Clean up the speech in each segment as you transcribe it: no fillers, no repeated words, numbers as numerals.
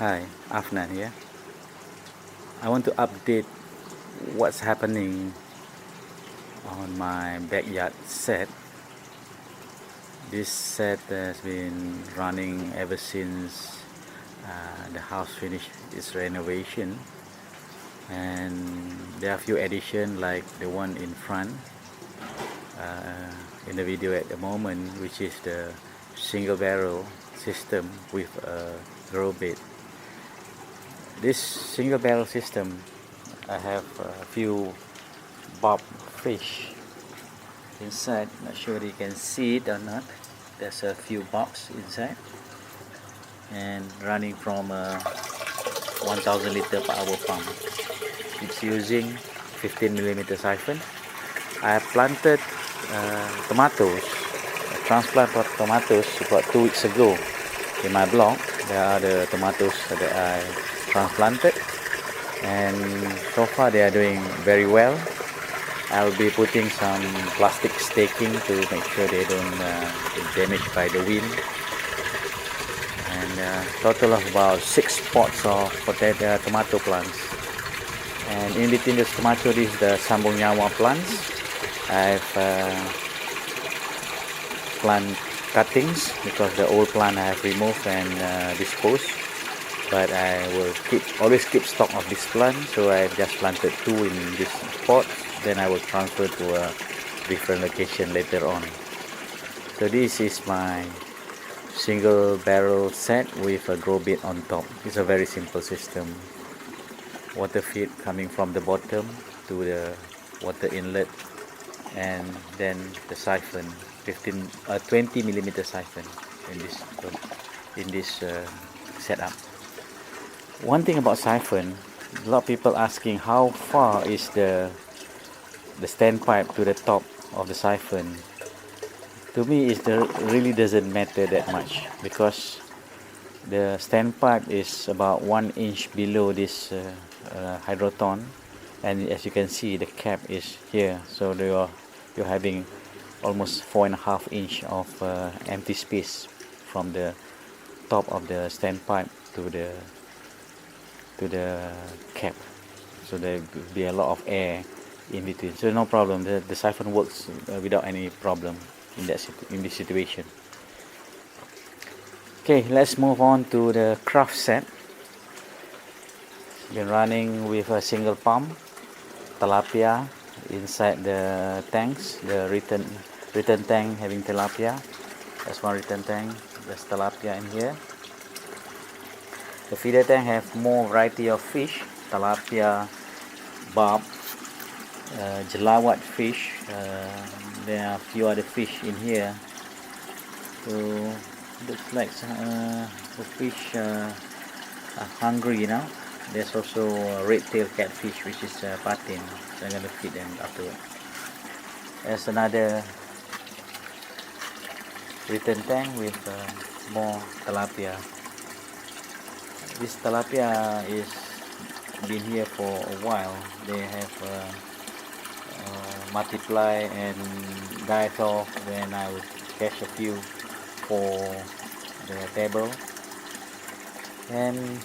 Hi, Affnan here. I want to update what's happening on my backyard set. This set has been running ever since the house finished its renovation, and there are a few additions like the one in front in the video at the moment, which is the single barrel system with a grow bed. This single barrel system, I have a few bob fish inside. Not sure you can see it or not. There's a few bobs inside and running from a 1000 liter per hour pump. It's using 15mm siphon. I planted tomatoes, transplant tomatoes about 2 weeks ago in my block. There are the tomatoes that I transplanted, and so far they are doing very well. I'll be putting some plastic staking to make sure they don't get damaged by the wind. And total of about 6 pots of tomato plants. And in between the tomato, this is the sambung nyawa plants. I've plant cuttings because the old plant I have removed and disposed. But I will always keep stock of this plant, so I just planted 2 in this pot. Then I will transfer to a different location later on. So this is my single barrel set with a grow bed on top. It's a very simple system. Water feed coming from the bottom to the water inlet, and then the siphon, 20mm siphon in this setup. One thing about siphon, a lot of people asking how far is the standpipe to the top of the siphon. To me, it really doesn't matter that much, because the standpipe is about 1 inch below this hydroton, and as you can see, the cap is here, so you're having almost 4.5 inch of empty space from the top of the standpipe to the cap, so there will be a lot of air in between, so no problem. The siphon works without any problem in this situation. Okay, let's move on to the craft set. Been running with a single pump, tilapia inside the tanks. The return tank having tilapia. That's one return tank. There's tilapia in here. The feeder tank have more variety of fish: tilapia, barb, jelawat fish. There are a few other fish in here. So looks like the fish are hungry now. There's also a red-tailed catfish, which is patin. So I'm going to feed them afterward. There's another return tank with more tilapia. This tilapia is been here for a while. They have multiply and died off when I would catch a few for the table. And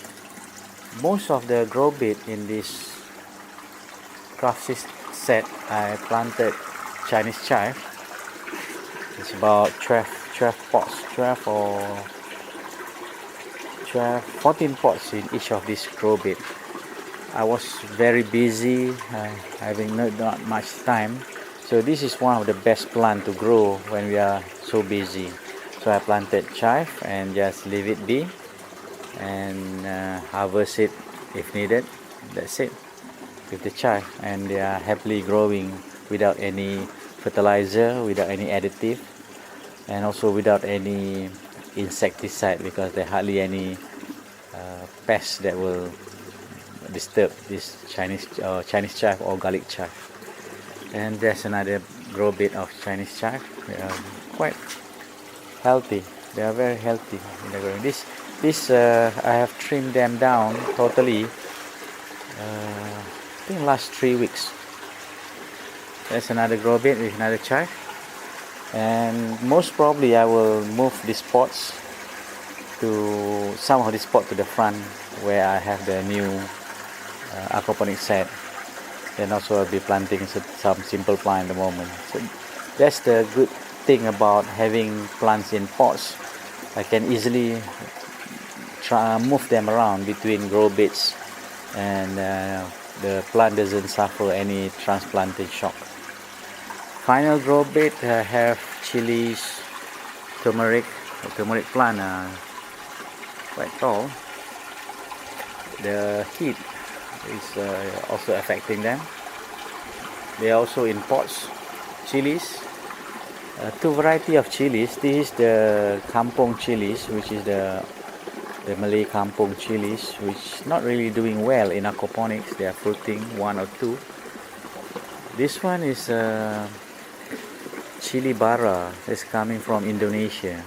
most of the grow bed in this craft set, I planted Chinese chive. It's about 12 pots, 14 pots in each of these grow bed. I was very busy, having not much time, so this is one of the best plant to grow when we are so busy. So I planted chive and just leave it be, and harvest it if needed. That's it with the chive, and they are happily growing without any fertilizer, without any additive, and also without any insecticide, because there are hardly any pests that will disturb this Chinese chive or garlic chive. And there's another grow bed of Chinese chive. They are quite healthy. They are very healthy in the growing. This I have trimmed them down totally. I think last 3 weeks. There's another grow bed with another chive, and most probably I will move these pots to some of the spot to the front where I have the new aquaponics set. Then also I'll be planting some simple plant at the moment. So that's the good thing about having plants in pots. I can easily move them around between grow beds, and the plant doesn't suffer any transplanting shock. Final grow bed have chilies, turmeric. The turmeric plant are quite tall. The heat is also affecting them. They are also in pots. Chilies, two variety of chilies. This is the kampung chilies, which is the Malay kampung chilies, which not really doing well in aquaponics. They are fruiting one or two. This one is chili bara. It's coming from Indonesia.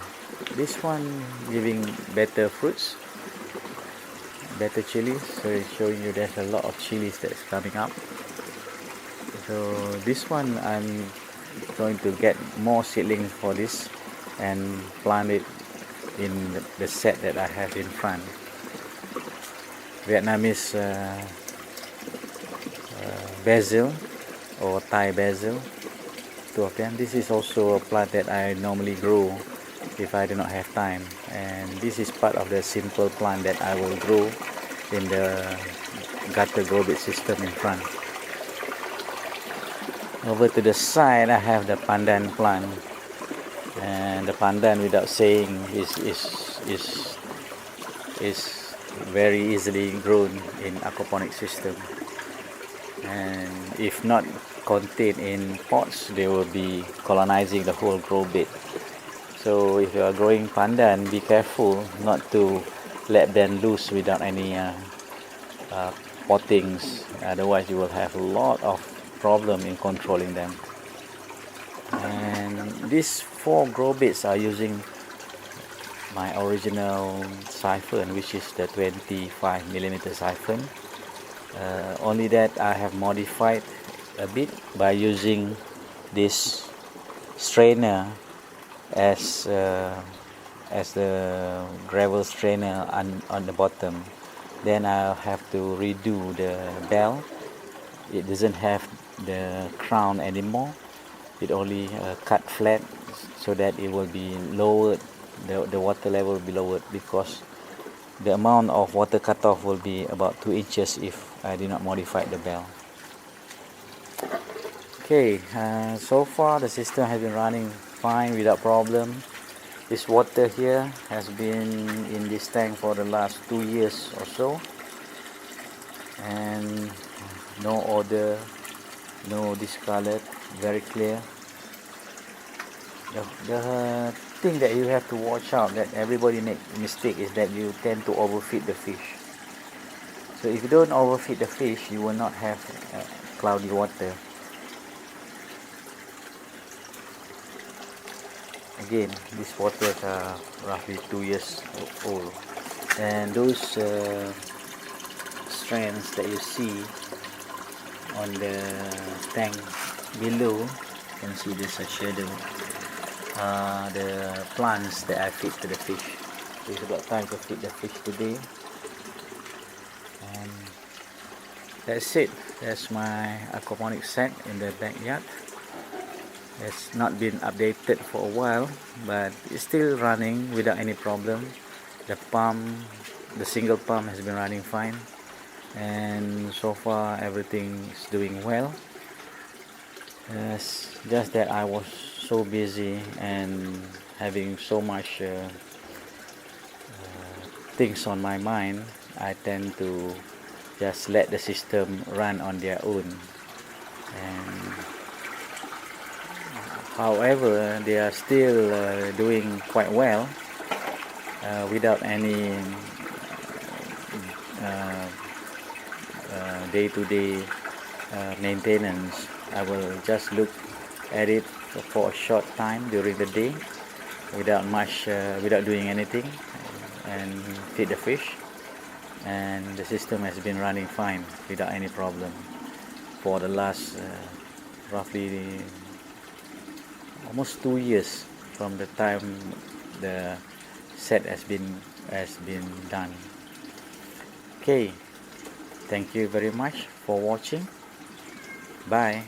This one giving better fruits, better chilies. So it's showing you there's a lot of chilies that's coming up. So this one I'm going to get more seedlings for this and plant it in the set that I have in front. Vietnamese basil or Thai basil, two of them. This is also a plant that I normally grow if I do not have time, and this is part of the simple plant that I will grow in the gutter grow bed system in front. Over to the side I have the pandan plant, and the pandan, without saying, is very easily grown in aquaponic system, and if not contained in pots, they will be colonizing the whole grow bed. So if you are growing pandan, be careful not to let them loose without any pottings, otherwise you will have a lot of problem in controlling them. And these 4 grow beds are using my original siphon, which is the 25mm siphon. Only that I have modified a bit by using this strainer as the gravel strainer on the bottom. Then I'll have to redo the bell. It doesn't have the crown anymore. It only cut flat, so that it will be lowered. The water level will be lowered, because the amount of water cutoff will be about 2 inches if I do not modify the bell. Okay, so far the system has been running fine without problem. This water here has been in this tank for the last 2 years or so, and no odor, no discolored, very clear. The thing that you have to watch out, that everybody make mistake, is that you tend to overfeed the fish. So if you don't overfeed the fish, you will not have cloudy water. Again, these waters are roughly 2 years old, and those strands that you see on the tank below, you can see there's a shadow, the plants that I feed to the fish. So it's about time to feed the fish today. And that's it. That's my aquaponics set in the backyard. It's not been updated for a while, but it's still running without any problem. The pump, the single pump, has been running fine, and so far everything is doing well. It's just that I was so busy and having so much things on my mind, I tend to just let the system run on their own. And however, they are still doing quite well without any day-to-day maintenance. I will just look at it for a short time during the day without doing anything, and feed the fish, and the system has been running fine without any problem for the last roughly almost 2 years from the time the set has been has been done. Okay, thank you very much for watching. Bye.